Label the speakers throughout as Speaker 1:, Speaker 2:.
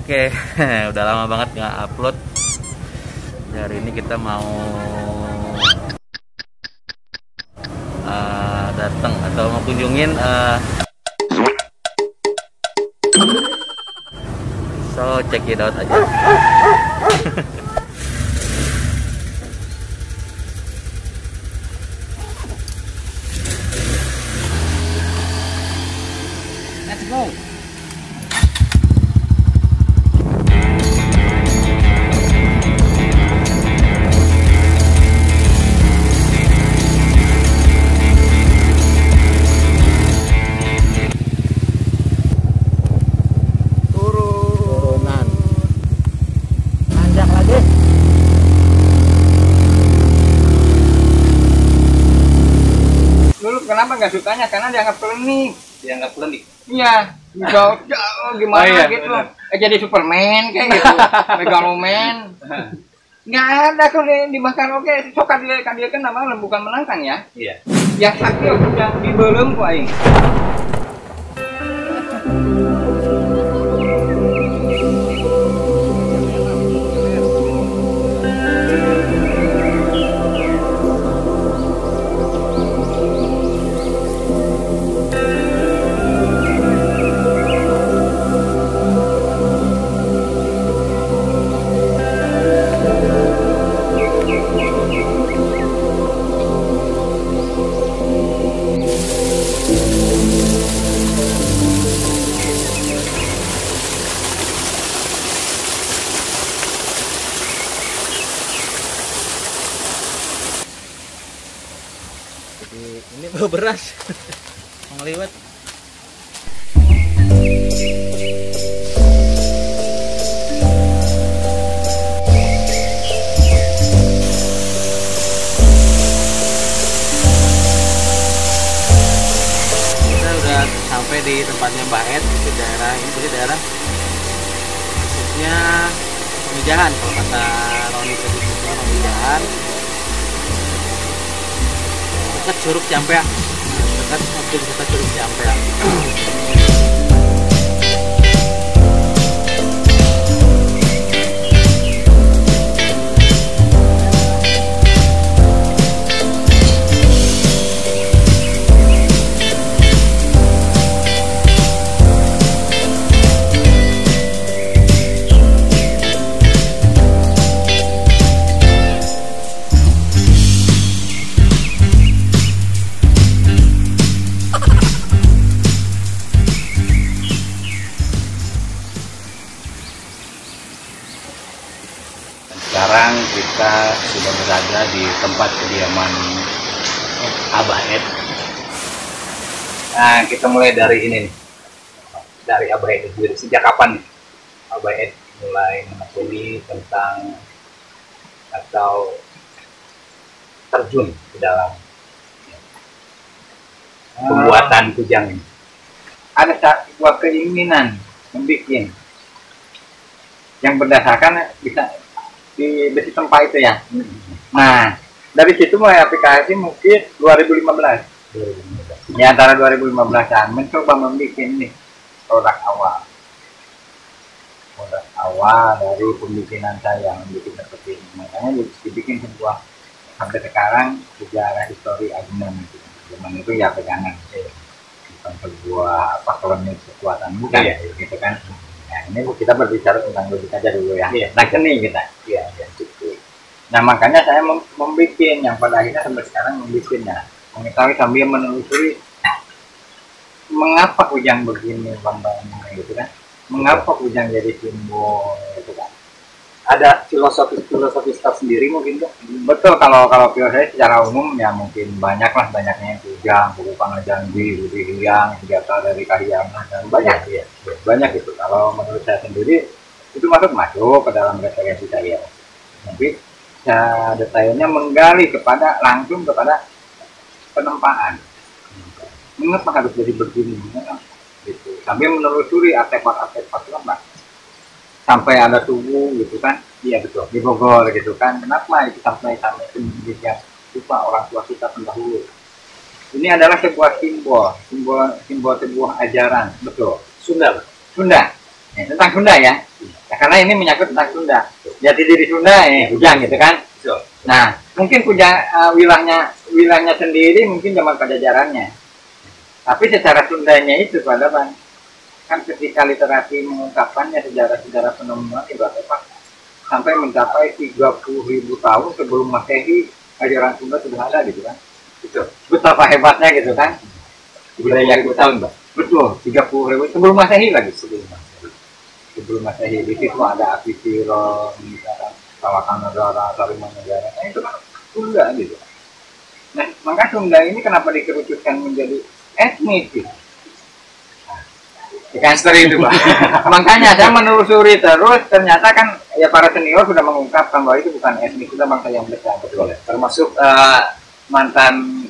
Speaker 1: Oke, udah lama banget nggak upload. Hari ini kita mau datang atau mau kunjungin so check it out aja. Let's go.
Speaker 2: Kenapa nggak sukanya? Karena dianggap klinik.
Speaker 1: Dianggap klinik?
Speaker 2: Iya. Jauh gimana oh, iya, gitu. Jadi Superman kayak gitu. Megaloman. Nggak ada tuh dibakar. Oke, sok dia kan nama bukan menantang ya.
Speaker 1: Iya.
Speaker 2: Yang sakit udah dibelem kok aing.
Speaker 1: Ini bawa beras mengliwat. Kita udah sampai di tempatnya Mbak Ed di daerah ini, di daerah khususnya Pemijahan kalau kata Roni tadi, Pemijahan. Dekat Curug Ciampea, dekat objek wisata Curug Ciampea. Sekarang kita sudah berada di tempat kediaman Abah Ed. Nah, kita mulai dari ini nih. Dari Abah Ed sendiri. Sejak kapan nih Abah Ed mulai menekuni tentang atau terjun ke dalam pembuatan kujang ini?
Speaker 2: Ada sebuah keinginan membuat yang berdasarkan bisa di besi tempat itu ya. Nah, dari situ mulai aplikasi mungkin 2015. Di antara 2015-an mencoba membuat ini produk awal. Produk awal dari pembikinan saya membuat seperti ini. Makanya dibikin sebuah sampai sekarang sejarah histori Agunan itu. Zaman itu ya pegangan. Bukan sebuah klinik kekuatan bukan gitu kan. Nah, ini kita berbicara tentang logik aja dulu ya. Nah, seni kita. Iya, gitu. Nah, makanya saya membuat yang pada akhirnya sampai sekarang membuatnya. Mengetahui sambil menelusuri mengapa kujang begini lambangnya gitu kan. Mengapa kujang jadi simbol gitu kan.
Speaker 1: Ada filosofi tersendiri mungkin tuh.
Speaker 2: Betul, kalau saya secara umum ya mungkin banyaknya kujang, buku Pangajandi, Budi Hyang, senjata dari Kahiyang dan banyak ya. Banyak gitu. Kalau menurut saya sendiri itu masuk ke dalam referensi saya. Tapi detailnya menggali langsung kepada penempaan. Mengapa harus jadi begini? Gitu. Sambil menelusuri artefak lama. Sampai ada tubuh gitu kan. Iya betul. Di Bogor gitu kan. Kenapa itu sampai yang lupa orang tua kita pendahulu. Ini adalah sebuah simbol sebuah ajaran. Betul.
Speaker 1: Sunda.
Speaker 2: Sunda. Ya, tentang Sunda ya. Nah, karena ini menyangkut tentang Sunda. Jati diri Sunda Kujang gitu kan. Nah, mungkin Kujang wilayahnya sendiri mungkin zaman Pajajarannya. Tapi secara Sundanya itu pada Bang, kan ketika literasi mengungkapkannya sejarah-sejarah penemuan ibaratnya Pak, sampai mencapai 30.000 tahun sebelum Masehi ajaran Sunda sudah ada gitu kan. Itu betapa hebatnya gitu kan. Wilayah tahun Mbak. Betul, 30.000 sebelum Masehi lagi, sebelum Masehi. Di situ ada Apitiro, misalkan Kawakan Negara, Tariman Negara. Nah, itu kan Sunda gitu. Nah, maka Sunda ini kenapa dikerucutkan menjadi etnis gitu? Gangster itu Pak. Makanya saya menelusuri terus, ternyata kan ya para senior sudah mengungkapkan bahwa itu bukan etnis, sudah bangsa yang besar. Betul. Termasuk mantan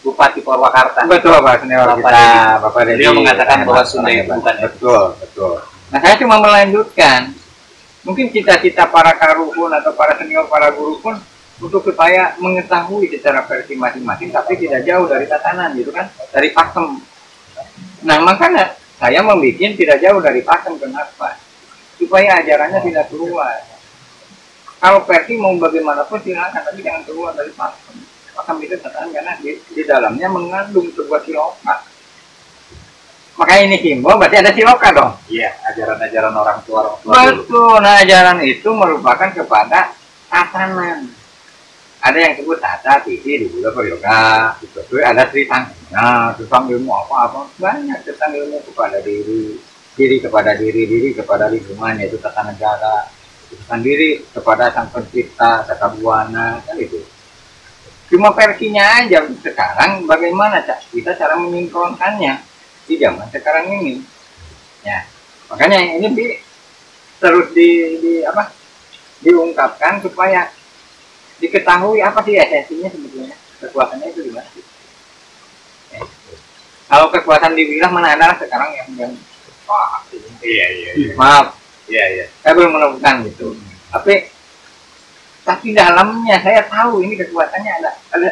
Speaker 2: Bupati Purwakarta. Betul Pak senior kita, Bapak Dedi.
Speaker 1: Beliau mengatakan bahwa Sunda itu bukan etnis.
Speaker 2: Betul. Nah saya cuma melanjutkan, mungkin cita-cita para karuhun atau para senior, para guru pun untuk supaya mengetahui secara versi masing-masing, tapi tidak jauh dari tatanan gitu kan, dari pakem. Nah makanya saya membuat tidak jauh dari pakem. Kenapa? Supaya ajarannya tidak keluar. Kalau versi mau bagaimanapun silakan, tapi jangan keluar dari pakem. Pakem itu tatanan karena di dalamnya mengandung sebuah siloka. Makanya ini simbol, berarti ada siloka dong.
Speaker 1: Iya, ajaran-ajaran orang tua.
Speaker 2: Betul, nah ajaran itu merupakan kepada tatanan. Ada yang sebut tata, titi, di Buddha, yoga, itu ada cerita. Nah, tentang ilmu apa banyak tentang ilmu kepada diri kepada diri kepada lingkungan, yaitu tata negara, tentang diri kepada sang pencipta, tata buana, kan itu. Cuma versinya aja sekarang bagaimana kita cara menyinkronkannya di zaman sekarang ini. Ya, makanya ini terus diungkapkan supaya diketahui apa sih esensinya sebetulnya, kekuatannya itu di mana. Kalau kekuatan dibilang mana adalah sekarang yang
Speaker 1: Iya.
Speaker 2: Maaf.
Speaker 1: Iya.
Speaker 2: Saya belum menemukan gitu. Tapi dalamnya saya tahu ini kekuatannya ada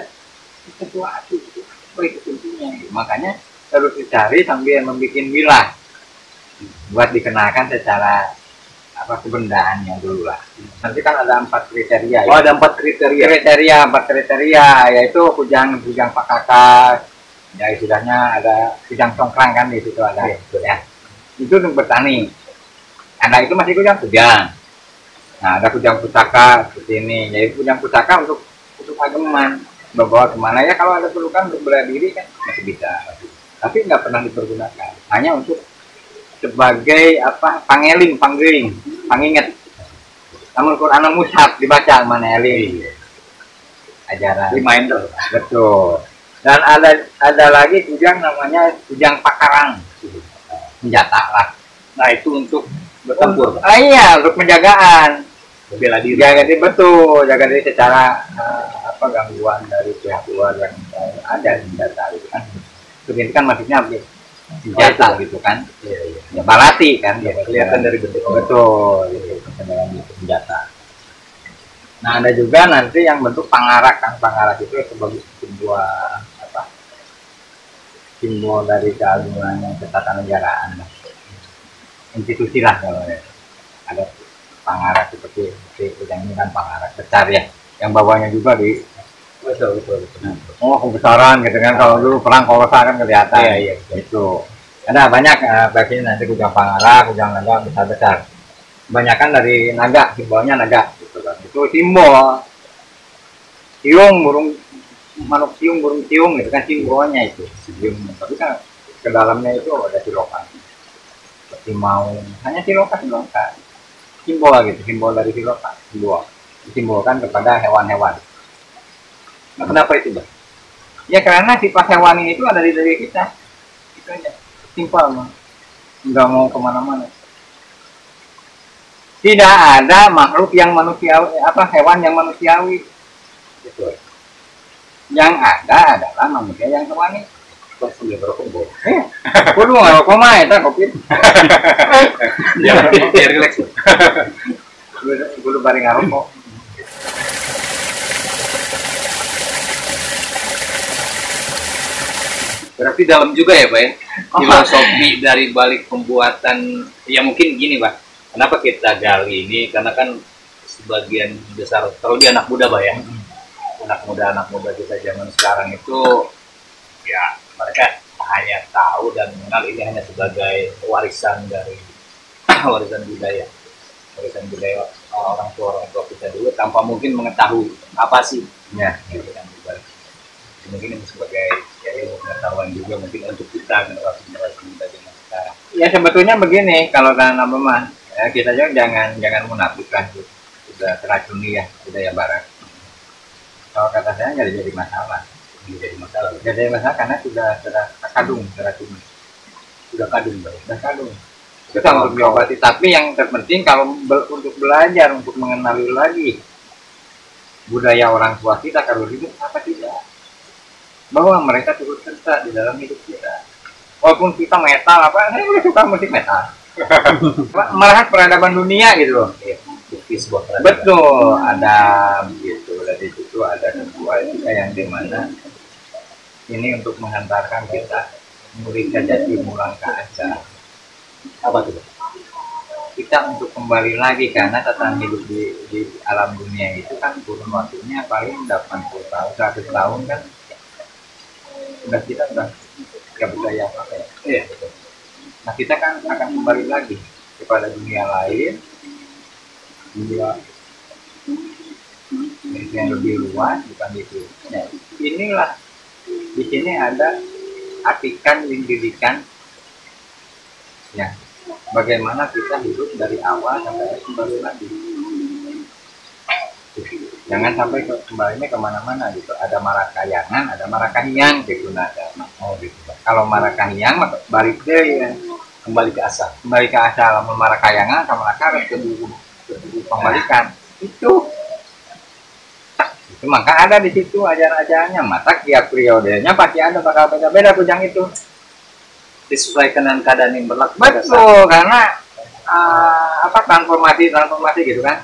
Speaker 2: sesuatu gitu. Apa itu kuncinya? Makanya terus dicari sambil membuat wilah buat dikenakan secara kebendaan yang dulu lah. Nanti kan ada 4 kriteria.
Speaker 1: Oh, ada 4 kriteria.
Speaker 2: 4 kriteria yaitu kujang pakakas. Ya istilahnya ada kujang congkrang kan di situ ada. Ya. Itu untuk bertani. Ada itu masih kujang. Nah, ada kujang pusaka seperti ini. Jadi kujang pusaka untuk ageman. Bawa kemana ya kalau ada perlukan untuk bela diri kan masih bisa. Tapi nggak pernah dipergunakan. Hanya untuk sebagai panginget. Namun Quran mushaf dibaca mana eling. Ajaran
Speaker 1: Reminder.
Speaker 2: Betul. Dan ada lagi kujang namanya kujang pakarang. Senjata lah.
Speaker 1: Nah, itu untuk bertempur.
Speaker 2: Iya, untuk penjagaan.
Speaker 1: Bela diri.
Speaker 2: Jaga diri betul, jaga diri secara gangguan dari pihak luar yang ada senjata gitu kan. Itu kan maksudnya senjata gitu kan.
Speaker 1: Iya.
Speaker 2: Ya balati kan, ya,
Speaker 1: Kelihatan dari bentuk.
Speaker 2: Betul, gitu, senjata. Nah ada juga nanti yang bentuk pangarak kan, pangarak itu sebagai sebuah simbol dari keagungan ketatanegaraan, institusi lah kalau ya. Ada pangarak seperti yang ini kan pangarak besar ya, yang bawahnya juga di
Speaker 1: Betul.
Speaker 2: oh kebesaran gitu kan, kalau dulu perang kolosal kan kelihatan.
Speaker 1: Iya.
Speaker 2: Itu ada banyak bagian nanti kujang pangarak, kujang naga besar. Kebanyakan dari naga, simbolnya naga gitu kan. Itu simbol siung, manuk siung, burung siung gitu kan simbolnya itu siung. Tapi kan ke dalamnya itu ada silokan seperti mau hanya silokan simbol gitu, simbol dari silokan disimbolkan kepada hewan-hewan. Nah, kenapa itu Bang? Ya karena sifat hewani itu ada di diri kita. Itu aja. Simpel Bang. Nggak mau kemana-mana. Tidak ada makhluk yang manusiawi, hewan yang manusiawi.
Speaker 1: Betul.
Speaker 2: Yang ada adalah manusia yang hewani.
Speaker 1: Terus sambil berokok boleh.
Speaker 2: Kudu nggak rokok mah itu kopi.
Speaker 1: Biar relax.
Speaker 2: Kudu bareng ngarokok.
Speaker 1: Berarti dalam juga ya, Pak ya? filosofi dari balik pembuatan, ya mungkin gini Pak, kenapa kita gali ini, karena kan sebagian besar, terlebih anak muda Pak ya, anak muda kita zaman sekarang itu, ya mereka hanya tahu dan mengenal ini hanya sebagai warisan dari warisan budaya orang tua kita dulu, tanpa mungkin mengetahui apa sih
Speaker 2: Ya.
Speaker 1: gitu kan. Mungkin ini sebagai ya, ilmu pengetahuan juga mungkin untuk kita generasi muda zaman sekarang.
Speaker 2: Ya sebetulnya begini, kalau tanam mah ya, kita juga jangan menafikan sudah teracuni ya budaya barat. Kalau kata saya nggak jadi masalah. Nggak jadi masalah karena sudah terkadung teracuni. Sudah kadung. Itu untuk diobati. Tapi yang terpenting kalau untuk belajar, untuk mengenali lagi budaya orang tua kita kalau hidup apa tidak, bahwa mereka turut serta di dalam hidup kita. Walaupun kita metal apa, saya juga suka musik metal. Melihat peradaban dunia gitu loh. Betul, ada begitu. Dari situ ada sebuah yang dimana ini untuk menghantarkan kita murid jati mulang ke aja.
Speaker 1: Apa tuh?
Speaker 2: Kita untuk kembali lagi karena tatanan hidup di alam dunia itu kan kurun waktunya paling 80 tahun, 100 tahun kan. Kita udah nggak berdaya apa ya.
Speaker 1: Iya, betul.
Speaker 2: Nah kita kan akan kembali lagi kepada dunia lain, dunia yang lebih luas, bukan itu. Nah, inilah di sini ada artikan pendidikan, ya. Bagaimana kita hidup dari awal sampai kembali lagi. Jangan sampai kembalinya kemana-mana gitu. Ada marakayangan, ada marakahiang gitu. Gitu. Kalau marakahiang maka balik deh ya. Kembali ke asal. Lamun marakayangan sama marakaret ke pembalikan. Itu maka ada di situ ajaran-ajarannya. Mata tiap periodenya pasti ada bakal beda-beda kujang itu. Disesuaikan dengan keadaan yang berlaku. Betul, karena transformasi gitu kan.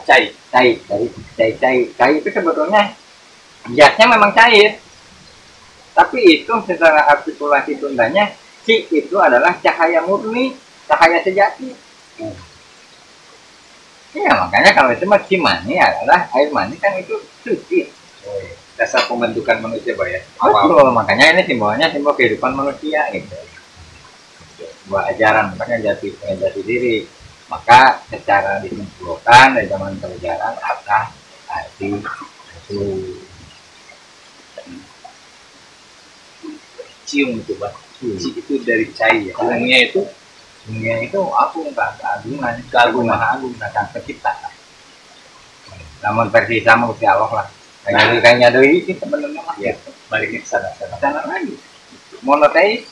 Speaker 1: Cai
Speaker 2: itu sebetulnya jasnya memang cair, tapi itu secara artikulasi Sundanya ci itu adalah cahaya murni, cahaya sejati. Iya, makanya kalau itu mah mani adalah air mani kan itu suci. Dasar pembentukan manusia ya. Betul, makanya ini simbolnya simbol kehidupan manusia gitu. Sebuah ajaran, makanya jati diri. Maka secara disimpulkan dari zaman pelajaran apa arti itu
Speaker 1: cium itu Pak. Itu dari cai ya. Umumnya itu
Speaker 2: agung, keagungan agung datang pencipta. Namun versi sama Gusti Allah lah. Kayaknya dari itu sebenarnya mah
Speaker 1: ya. Baliknya ke sana
Speaker 2: lagi. Monoteis.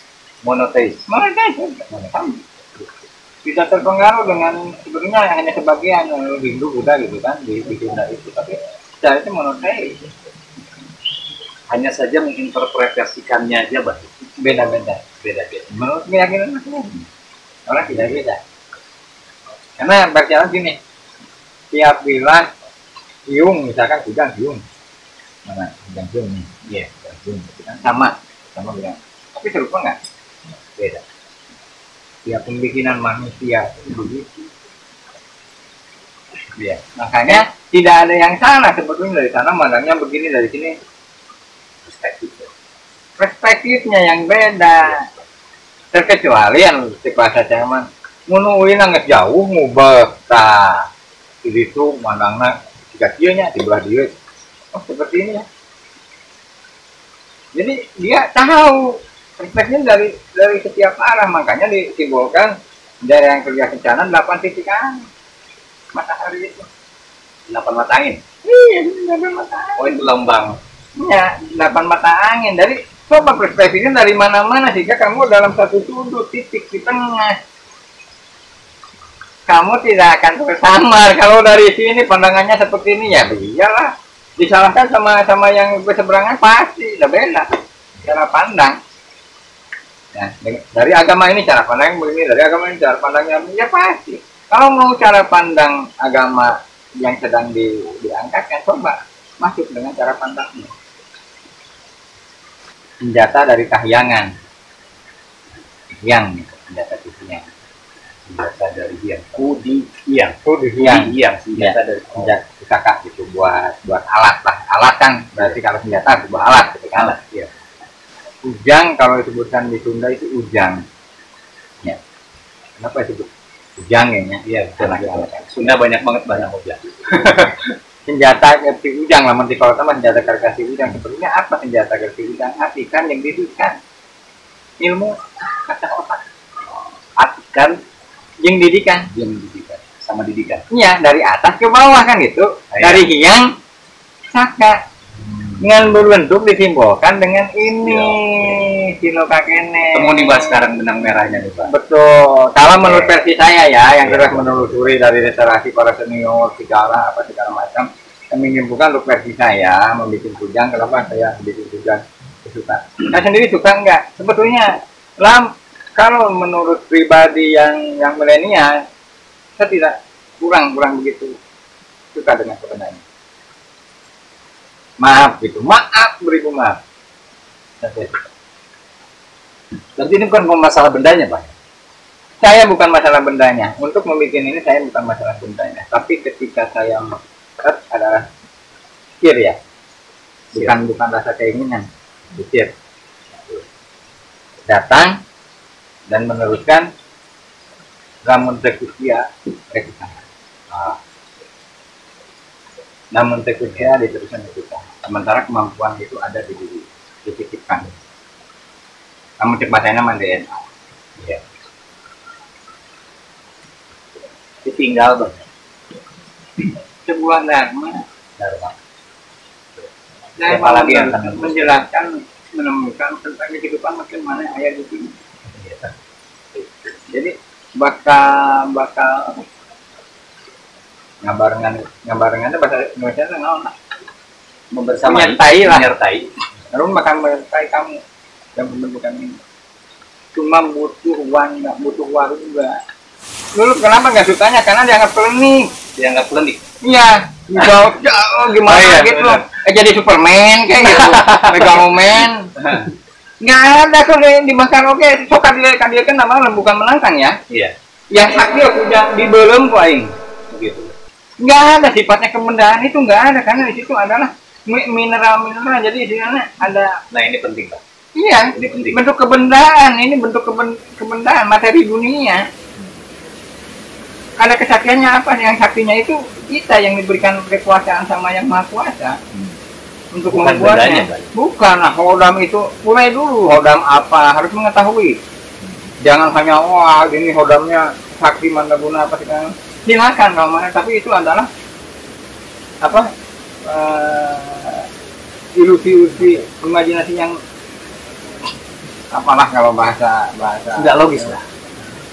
Speaker 2: Tidak terpengaruh dengan sebenarnya hanya sebagian Hindu Buddha gitu kan di Sunda itu, tapi secara itu monoteis.
Speaker 1: Hanya saja menginterpretasikannya aja Pak.
Speaker 2: Beda-beda. Menurut keyakinan masing-masing orang tidak beda. Karena berjalan gini, tiap bilang hiung misalkan kujang hiung, mana kujang hiung nih,
Speaker 1: Iya,
Speaker 2: hiung kan sama bilang, tapi serupa nggak?
Speaker 1: beda.
Speaker 2: Ya pembikinan manusia begitu. Ya, makanya tidak ada yang salah sebetulnya dari sana mandangnya begini, dari sini perspektifnya yang beda. Terkecuali yang bahasa zaman menuin nggak jauh ngubah ta jadi itu mandangnya jika dia di belah dia seperti ini ya. Jadi dia tahu perspektifnya dari setiap arah, makanya disimbolkan dari yang kerja kencana 8 titik matahari itu
Speaker 1: 8 mata angin.
Speaker 2: Iya, 8 mata angin.
Speaker 1: Oh itu lambang.
Speaker 2: Ya, 8 mata angin. Dari coba perspektifnya dari mana-mana sehingga kamu dalam satu sudut titik di tengah. Kamu tidak akan tersamar kalau dari sini pandangannya seperti ini ya iyalah. Disalahkan sama yang berseberangan pasti udah beda cara pandang. Ya, dari agama ini cara pandang begini, dari agama ini cara pandangnya ya pasti. Kalau mau cara pandang agama yang sedang diangkat kan coba masuk dengan cara pandangnya. senjata dari kahyangan. Yang senjata Kudiang.
Speaker 1: Senjata dari Hyang. Kudiang.
Speaker 2: Kudiang.
Speaker 1: Senjata dari
Speaker 2: Senjata pusaka gitu buat alat lah. Alat kan berarti kalau senjata sebuah alat gitu kan.
Speaker 1: alat. Iya.
Speaker 2: Ujang kalau disebutkan di Sunda itu ujang. Ya. Kenapa disebut ujang ya?
Speaker 1: Iya, betul. Sunda banyak banget bahasa ujang.
Speaker 2: Senjata gerti ujang lah, nanti kalau teman senjata gerti ujang sebenarnya apa senjata gerti ujang? Artikan yang didikan ilmu kata otak.
Speaker 1: Artikan
Speaker 2: Yang didikan.
Speaker 1: sama didikan.
Speaker 2: Iya, dari atas ke bawah kan gitu.
Speaker 1: Iya.
Speaker 2: Dari Hyang Saka. Dengan berbentuk disimbolkan dengan ini siloka kene.
Speaker 1: Temu nih Pak sekarang benang merahnya nih Pak.
Speaker 2: Betul. Kalau menurut versi saya ya, yang terus menelusuri dari literasi para senior sejarah apa segala macam, yang menyimpulkan untuk versi saya membuat kujang. Kenapa saya membuat kujang suka? Saya sendiri suka enggak? Sebetulnya kalau menurut pribadi yang milenial, saya tidak kurang begitu suka dengan sebenarnya. Maaf gitu, beribu maaf.
Speaker 1: Berarti ini bukan masalah bendanya Pak.
Speaker 2: Saya bukan masalah bendanya. Untuk membuat ini saya bukan masalah bendanya. Tapi ketika saya adalah pikir ya, bukan rasa keinginan, pikir. Datang dan meneruskan ramun tekusia rekita. Namun tekusia diteruskan rekita. Sementara kemampuan itu ada di diri, dititipkan. Kamu cek bahasanya nama DNA.
Speaker 1: Iya. Ditinggal Bang.
Speaker 2: Sebuah dharma. Saya
Speaker 1: Siapa lagi yang akan
Speaker 2: menjelaskan, menemukan tentang kehidupan makin mana ayat di sini.
Speaker 1: Iya.
Speaker 2: Jadi bakal ngabarengannya bahasa Indonesia itu naon?
Speaker 1: Menyertai.
Speaker 2: Lalu bakal menyertai kamu yang pembentukan ini. Cuma butuh uang, nggak butuh warung juga. Dulu kenapa nggak sukanya? Karena dianggap klinik.
Speaker 1: Dianggap klinik.
Speaker 2: Iya, jauh gimana gitu. Jadi Superman kayak gitu, Megaloman. Nggak ada kok dimakan oke. Sokat dia kan nama bukan menantang ya.
Speaker 1: Iya.
Speaker 2: Yang sakti udah dibelem kok aing.
Speaker 1: Begitu.
Speaker 2: Nggak ada sifatnya kebendaan itu nggak ada karena di situ adalah mineral jadi di sana ada.
Speaker 1: Nah ini penting Pak.
Speaker 2: Iya,
Speaker 1: Ini penting.
Speaker 2: bentuk kebendaan ini bentuk kebendaan materi dunia. Ada kesaktiannya apa? Yang saktinya itu kita yang diberikan kekuasaan sama yang maha kuasa untuk
Speaker 1: Bukan
Speaker 2: membuatnya.
Speaker 1: bendanya, Pak.
Speaker 2: Bukan, nah hodam itu mulai dulu hodam apa harus mengetahui. Jangan hanya wah ini hodamnya sakti mandraguna apa sekarang. Silakan kalau mana, tapi itu adalah apa? Ilusi imajinasi yang apalah kalau bahasa
Speaker 1: Nggak logis lah.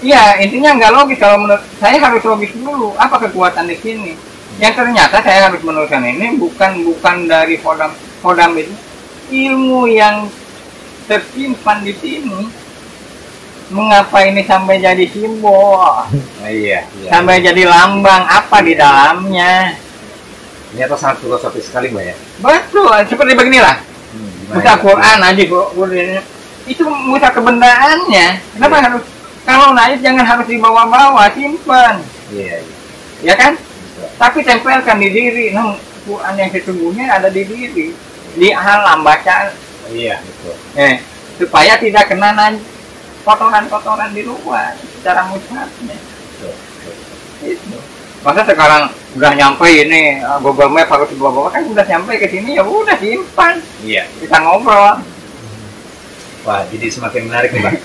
Speaker 2: Iya, intinya nggak logis. Kalau menurut saya harus logis dulu. Apa kekuatan di sini? Yang ternyata saya harus menuliskan ini bukan dari hodam itu ilmu yang tersimpan di sini. Mengapa ini sampai jadi simbol?
Speaker 1: Iya.
Speaker 2: Sampai jadi lambang apa di dalamnya?
Speaker 1: Ternyata sangat filosofis sekali Mbak ya.
Speaker 2: Betul, seperti beginilah. Musa Quran aja itu musa kebendaannya. Kenapa harus kalau naik jangan harus dibawa-bawa, simpan.
Speaker 1: Iya.
Speaker 2: Ya kan?
Speaker 1: Betul.
Speaker 2: Tapi tempelkan di diri. Nah, Quran yang sesungguhnya ada di diri. Di alam bacaan.
Speaker 1: Iya betul.
Speaker 2: Supaya tidak kena kotoran-kotoran di luar secara mutlaknya. Itu. Masa sekarang udah nyampe ini Google Map harus dibawa-bawa kan udah nyampe ke sini ya udah simpan.
Speaker 1: Iya.
Speaker 2: Kita ngobrol.
Speaker 1: Wah jadi semakin menarik nih Bang.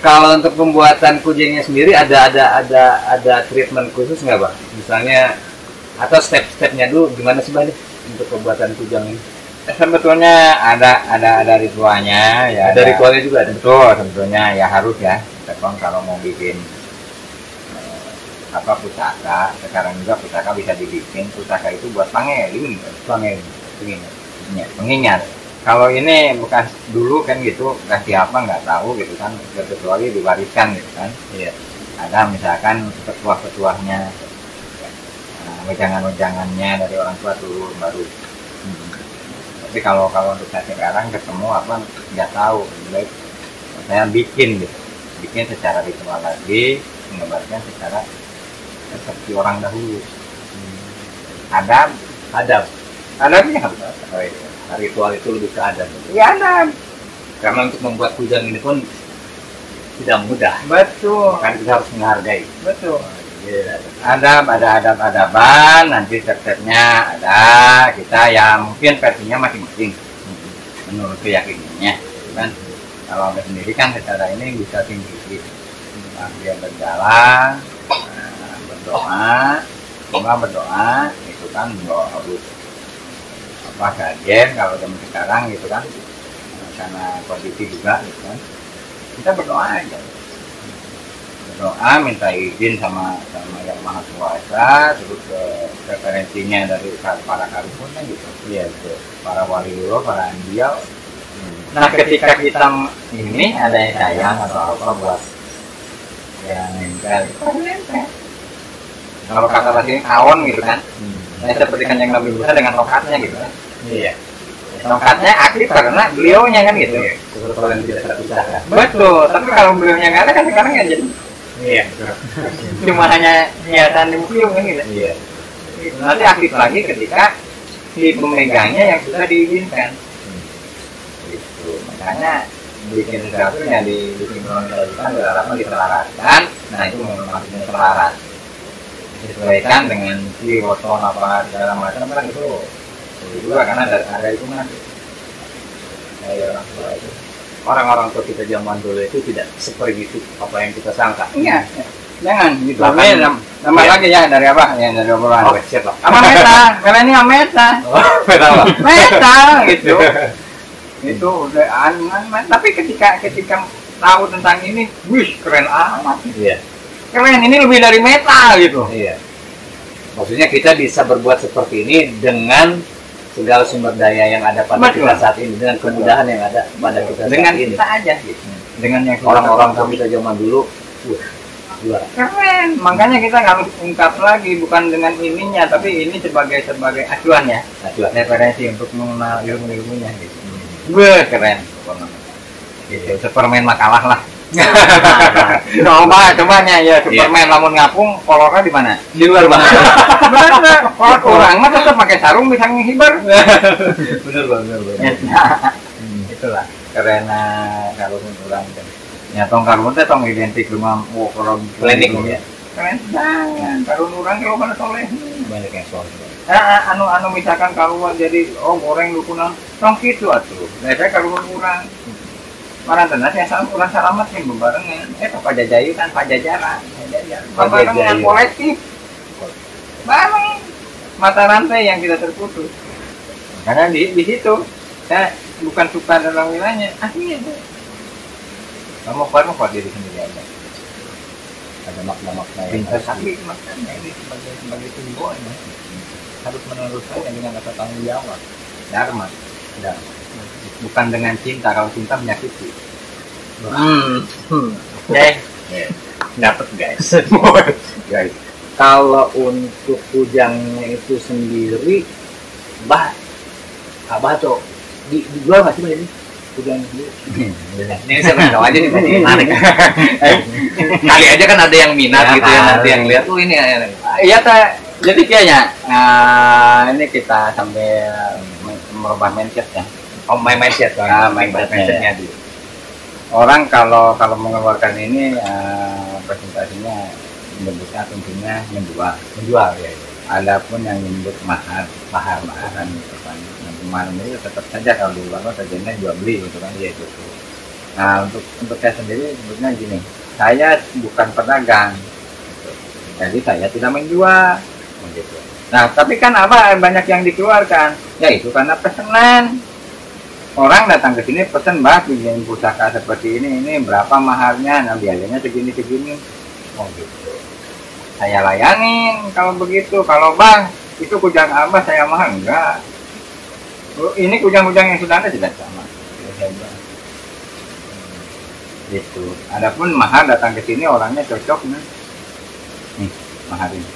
Speaker 1: Kalau untuk pembuatan kujangnya sendiri ada treatment khusus nggak Bang? Misalnya atau step-stepnya dulu gimana sih Bang untuk pembuatan kujang ini?
Speaker 2: Sebetulnya ada ritualnya ya.
Speaker 1: Ada ritualnya juga ada.
Speaker 2: Betul, sebetulnya ya harus ya. Kalau mau bikin pusaka, sekarang juga pusaka bisa dibikin. Pusaka itu buat pengingat. Kalau ini bekas dulu kan gitu, bekas siapa nggak tahu gitu kan, kecuali diwariskan gitu kan.
Speaker 1: Iya.
Speaker 2: Ada misalkan petuah-petuahnya, wejangan-wejangannya dari orang tua turun baru Tapi kalau untuk saya sekarang ketemu abang nggak tahu, lebih baik saya bikin secara ritual lagi, menggambarkan secara seperti orang dahulu. Adab, adabnya harus ada.
Speaker 1: Ritual itu lebih ke adab.
Speaker 2: Ya adab.
Speaker 1: Karena untuk membuat kujang ini pun tidak mudah.
Speaker 2: Betul.
Speaker 1: Makanya kita harus menghargai.
Speaker 2: Betul.
Speaker 1: Iya.
Speaker 2: Ada adab-adaban, nanti step-stepnya ada, kita yang mungkin versinya masing-masing menurut keyakinannya kan. Kalau Anda sendiri kan secara ini bisa tinggi dia berjalan, berdoa itu kan harus apa kaget kalau zaman sekarang gitu kan, karena kondisi juga gitu kan, kita berdoa aja, berdoa minta izin sama yang maha kuasa, terus referensinya dari para karunia gitu, ya para waliullah, para anbiya. Nah ketika kita ini ada yang sayang atau apa buat yang nempel, kalau kata bahasa ini kawan gitu kan, seperti kan yang Nabi Musa dengan tongkatnya gitu kan.
Speaker 1: Iya.
Speaker 2: Tongkatnya aktif karena beliaunya kan gitu.
Speaker 1: Kalau yang tidak terpisahkan.
Speaker 2: Betul, tapi kalau beliaunya nggak ada kan sekarang ya jadi.
Speaker 1: Iya.
Speaker 2: Cuma hanya niatan di museum kan gitu.
Speaker 1: Iya.
Speaker 2: Nanti aktif lagi ketika si pemegangnya yang sudah diizinkan. Gitu. Makanya bikin sesuatu yang dibikin kronologikan berharapan diselaraskan. Nah itu maksudnya selaras. Disesuaikan dengan si woton apa segala macam kan itu juga karena ada itu kan.
Speaker 1: Orang-orang tua kita zaman dulu itu tidak seperti itu apa yang kita sangka.
Speaker 2: Iya. Jangan gitu.
Speaker 1: Bahkan
Speaker 2: Nama lagi ya dari apa? Ya dari obrolan.
Speaker 1: Oh, siap lah.
Speaker 2: Apa meta? Karena ini meta.
Speaker 1: Meta apa?
Speaker 2: Meta gitu. Itu udah tapi ketika tahu tentang ini, wih keren amat.
Speaker 1: Iya.
Speaker 2: Keren, ini lebih dari meta gitu.
Speaker 1: Iya. Maksudnya kita bisa berbuat seperti ini dengan segala sumber daya yang ada pada kita saat ini, dengan kemudahan yang ada pada kita
Speaker 2: dengan
Speaker 1: saat ini.
Speaker 2: kita aja gitu. Dengan yang
Speaker 1: Orang-orang kita zaman dulu, luar.
Speaker 2: keren. Makanya kita harus ungkap lagi, bukan dengan ininya, tapi ini sebagai acuan ya, referensi untuk mengenal ilmu-ilmunya gitu. Keren. Gitu. Superman makalah lah. Cobanya ya Superman lamun ngapung kolornya di mana?
Speaker 1: Di luar bang.
Speaker 2: Benar, kalau orang mah tetap pakai sarung bisa ngibar.
Speaker 1: Bener bang.
Speaker 2: Itulah karena kalau orang ya tong karun teh tong identik dengan kalau
Speaker 1: Klinik ya.
Speaker 2: keren banget. Karun orang kalau mana soleh.
Speaker 1: Banyak yang soal.
Speaker 2: Anu misalkan kalau jadi goreng dukunan tong gitu atuh. Saya kalau orang mana tenan ya orang salamat yang bebarengan. Pajajaran. Bebarengan kolektif. Bareng mata rantai yang tidak terputus. Karena di situ saya bukan suka dalam wilayahnya. Aslinya itu. Kamu kuat diri sendiri aja.
Speaker 1: Ada makna-makna yang
Speaker 2: Pintar tapi maknanya ini sebagai simbol ya. Harus meneruskan dengan rasa tanggung jawab. Dharma. Bukan dengan cinta, kalau cinta menyakiti. Oke.
Speaker 1: dapat guys. Guys, kalau untuk kujangnya itu sendiri, Abah tuh dijual nggak sih Mbak ini? Kujang sendiri. Ini saya tahu aja nih tadi menarik. Kali aja kan ada yang minat gitu ya, nanti yang lihat tuh ini.
Speaker 2: Iya jadi kayaknya ini kita sambil merubah mindset ya.
Speaker 1: Mindset kan, mindsetnya di.
Speaker 2: Orang kalau mengeluarkan ini presentasinya menyebutnya tentunya menjual ya. Adapun yang menyebut maharan kemarin ini tetap saja kalau di luar terjadinya jual beli gitu kan ya gitu. Nah untuk saya sendiri sebetulnya gini, saya bukan pedagang, gitu. Jadi saya tidak menjual. Gitu. Nah tapi kan banyak yang dikeluarkan, ya itu karena pesanan. Orang datang ke sini pesen bikin pusaka seperti ini berapa maharnya, nah biayanya segini. Gitu. Saya layanin kalau begitu. Kalau bang itu kujang Abah saya mahal enggak. Ini kujang-kujang yang sudah ada tidak sama. Gitu. Adapun mahar datang ke sini orangnya cocok nih. Mahar ini.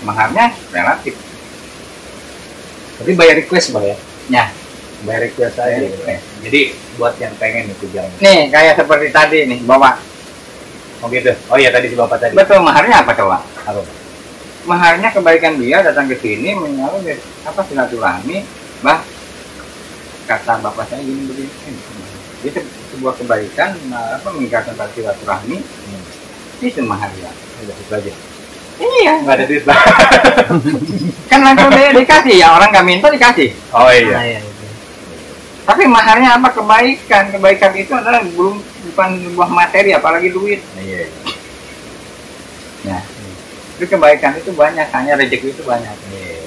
Speaker 2: Maharnya relatif.
Speaker 1: Tapi bayar request Bang ya?
Speaker 2: Ya.
Speaker 1: Direct biasa aja. Gitu. Jadi buat yang pengen nih kujang.
Speaker 2: Nih kayak seperti tadi nih bawa.
Speaker 1: Oh gitu. Oh iya tadi si bapak tadi.
Speaker 2: Betul, maharnya apa coba?
Speaker 1: Apa?
Speaker 2: Maharnya kebaikan dia datang ke sini menyuruh apa silaturahmi, bah kata bapak saya gini begini. Itu sebuah kebaikan apa meningkatkan silaturahmi. Itu maharnya.
Speaker 1: Udah itu aja.
Speaker 2: Iya.
Speaker 1: Nggak ada duit.
Speaker 2: Kan langsung dikasih ya, orang nggak minta dikasih.
Speaker 1: Oh iya.
Speaker 2: Tapi maharnya apa? Kebaikan. Kebaikan itu adalah bukan sebuah materi, apalagi duit.
Speaker 1: Iya.
Speaker 2: Ya. Itu kebaikan itu banyak, hanya rezeki itu banyak.
Speaker 1: Iya.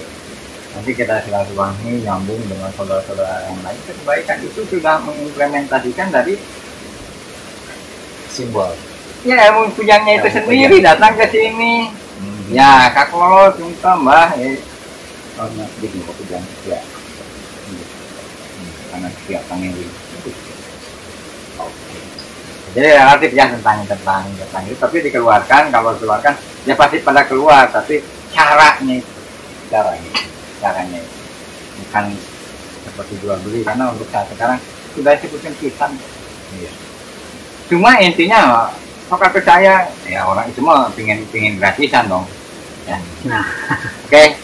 Speaker 2: Nanti kita silaturahmi nyambung dengan saudara-saudara yang lain. Kebaikan itu sudah mengimplementasikan dari
Speaker 1: Simbol.
Speaker 2: ya ilmu kujangnya itu
Speaker 1: Ilmu
Speaker 2: sendiri
Speaker 1: kujang.
Speaker 2: datang ke sini. Ya, Kak Lolo, minta Mbah.
Speaker 1: Oh, jadi mau kujang. Ya.
Speaker 2: Karena setiap panggil. Jadi relatif ya tentang itu, tapi dikeluarkan, kalau dikeluarkan ya pasti pada keluar, tapi caranya itu bukan seperti jual beli, karena untuk saat sekarang sudah disebutkan kisan.
Speaker 1: Iya.
Speaker 2: Cuma intinya kalau ke saya ya orang itu mah pingin gratisan dong ya.
Speaker 1: Nah.
Speaker 2: Oke.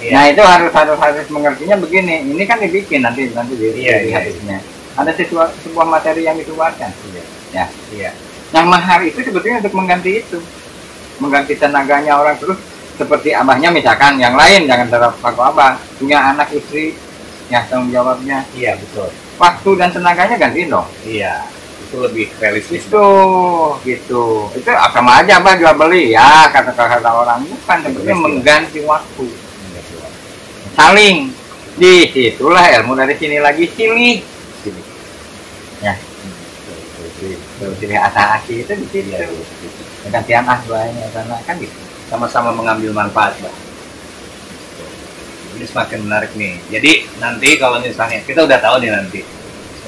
Speaker 1: Iya.
Speaker 2: Nah itu harus mengertinya begini, ini kan dibikin nanti
Speaker 1: Iya.
Speaker 2: habisnya ada sebuah materi yang dikeluarkan.
Speaker 1: Iya.
Speaker 2: Ya.
Speaker 1: Iya.
Speaker 2: Yang mahar itu sebetulnya untuk mengganti itu, mengganti tenaganya orang. Terus seperti abahnya misalkan, yang lain jangan terlalu paku abah punya anak istri, ya tanggung jawabnya.
Speaker 1: Iya betul.
Speaker 2: Waktu dan tenaganya gantiin dong.
Speaker 1: Iya. Itu lebih realistis.
Speaker 2: Itu gitu. Itu sama aja abah jual beli ya kata orang, bukan sebetulnya mengganti waktu. Saling di situlah ilmu dari sini lagi silih. Ya. Silih asa asi itu di situ. Gantian banyak karena kan gitu.
Speaker 1: Sama-sama mengambil manfaat, Mbak. Ini semakin menarik nih. Jadi nanti kalau misalnya kita udah tahu nih nanti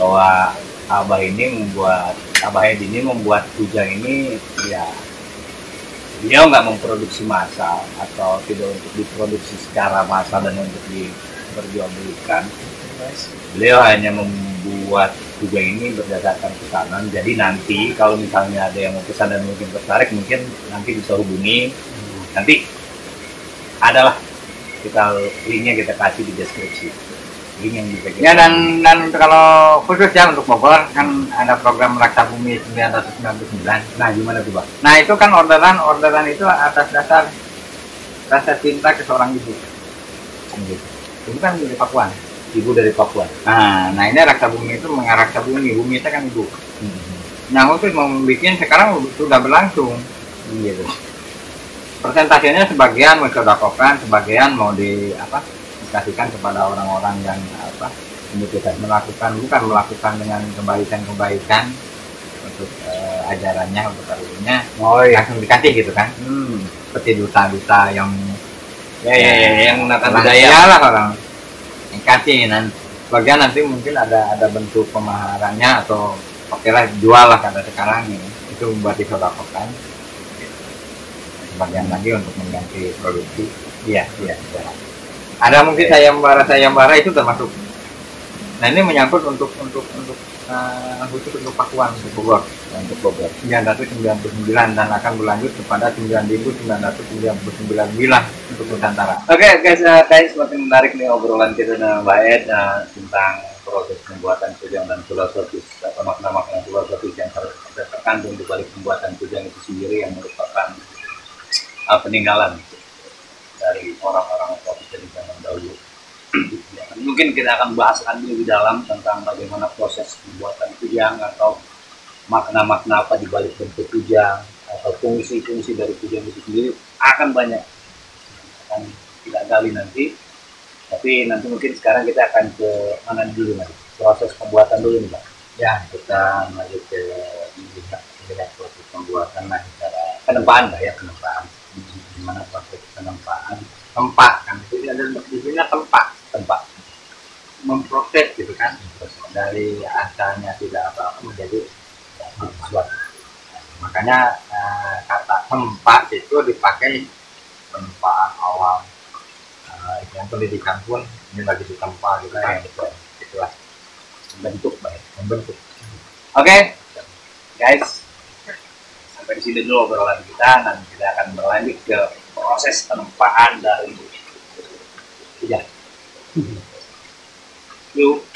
Speaker 1: bahwa Abah Edi ini membuat kujang ini ya beliau nggak memproduksi massal atau tidak untuk diproduksi secara massal dan untuk diperjualbelikan. Beliau hanya membuat kujang ini berdasarkan pesanan. Jadi nanti kalau misalnya ada yang mau pesan dan mungkin tertarik, mungkin nanti bisa hubungi. Nanti adalah linknya kita kasih di deskripsi. Link yang bisa kita.
Speaker 2: Ya dan kalau khusus ya untuk Bogor kan ada program Raksa Bumi 999.
Speaker 1: Nah gimana tuh Bang?
Speaker 2: Nah itu kan orderan itu atas dasar rasa cinta ke seorang ibu.
Speaker 1: Gitu.
Speaker 2: Itu kan dari Pakuan.
Speaker 1: Ibu dari Papua.
Speaker 2: Nah ini Raksa Bumi itu mengarah bumi itu kan ibu. Yang untuk membuat sekarang sudah berlangsung.
Speaker 1: Gitu.
Speaker 2: Persentasenya sebagian mau disodakokan, sebagian mau dikasihkan kepada orang-orang yang melakukan dengan kebaikan untuk ajarannya, untuk karunia.
Speaker 1: Oh iya.
Speaker 2: Langsung dikasih gitu kan. Seperti duta-duta yang
Speaker 1: yang nata
Speaker 2: budaya lah orang yang kasih, dan bagian nanti mungkin ada bentuk pemaharannya atau oke lah jual lah kata sekarang ini, itu buat disodakokan. Bagian lagi untuk mengganti produksi. Iya. Ada mungkin sayembara itu termasuk. Nah ini menyangkut untuk khusus untuk Pakuan, untuk Bogor. 999 dan akan berlanjut kepada 9.999 untuk Nusantara.
Speaker 1: Oke guys, kayaknya semakin menarik nih obrolan kita dengan Mbak Ed tentang proses pembuatan kujang dan filosofis atau makna-makna filosofis yang terkandung di balik pembuatan kujang itu sendiri, yang merupakan peninggalan dari orang-orang tua kita di zaman dahulu. Mungkin kita akan bahas lebih dalam tentang bagaimana proses pembuatan kujang atau makna-makna apa di balik bentuk kujang atau fungsi-fungsi dari kujang itu sendiri, akan banyak akan kita gali nanti. Tapi nanti mungkin sekarang kita akan ke mana dulu nih, proses pembuatan dulu nih Pak.
Speaker 2: Ya kita lanjut ke melihat proses pembuatan lah secara
Speaker 1: Penempaan Pak ya,
Speaker 2: penempaan. Gimana proses penempaan tempat kan itu ada disini tempat memproses gitu kan, dari asalnya tidak apa-apa menjadi sesuatu. Makanya kata tempat itu dipakai penempaan awal. Yang pendidikan pun ini lagi ditempa gitu kan.
Speaker 1: itulah membentuk baik, membentuk.
Speaker 2: Oke, guys,
Speaker 1: Sampai di sini dulu obrolan kita, nanti kita akan berlanjut ke proses penempaan dari hijab. Yuk.